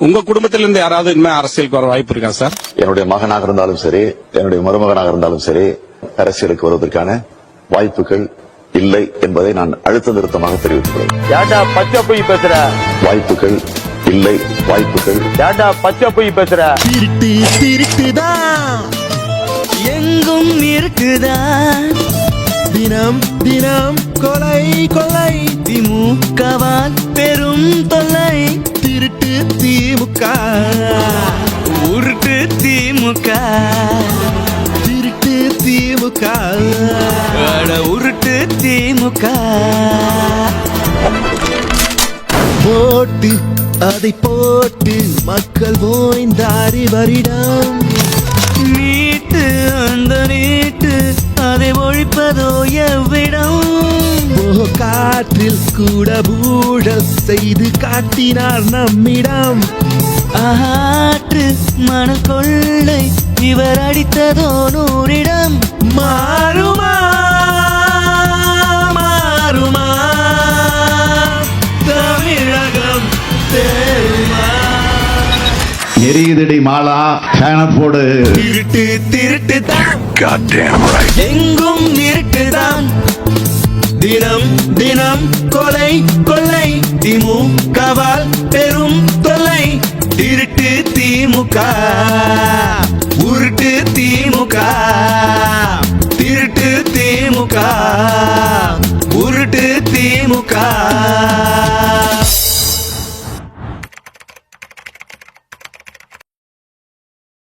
உங்க குடும்பத்தில இருந்து யாராவது இனிமே அரசியலுக்கு வர வாய்ப்பு இருக்கா சார்? என்னுடைய மகனாக இருந்தாலும் சரி, என்னுடைய மருமகனாக இருந்தாலும் சரி, அரசியலுக்கு வருவதற்கான வாய்ப்புகள் இல்லை என்பதை நான் அழுத்த நிறுத்தமாக தெரிவித்துள்ளேன். ஏண்டா பச்சை பொய் பேசுற? வாய்ப்புகள் இல்லை, வாய்ப்புகள். ஏண்டா பச்சை பொய் பேசுற? திருட்டு திருட்டுதான், எங்கும் இருக்குதான். தினம் தினம் கொலை கொலை, திமுகவால் பெரும் தொல்லை. திருட்டு திமுக, உருட்டு திமுக, திருட்டு திமுக, அட உருட்டு திமுக. போட்டு அதை போட்டு மக்கள் ஓய்ந்தாரி வருடம். நீட்டு அந்த நீட்டு அதை ஒழிப்பதோ எவ்விடம். காற்றில் கூட ஊழல் செய்து காட்டினார் நம்மிடம். ஆற்று மணல் கொள்ளை இவர் அடித்ததோ 100 மாறுமா மாறுமா தமிழகம் தேருமா? எரியுதடி மாலா ஃபேன போடு. திருட்டு திருட்டு தான், எங்கும் இருக்குதான். தினம் தினம் கொலை கொள்ளை, திமுகவால் பெரும் தொல்லை. திருட்டு திமுக, உருட்டு திமுக, திருட்டு திமுக, உருட்டு திமுக.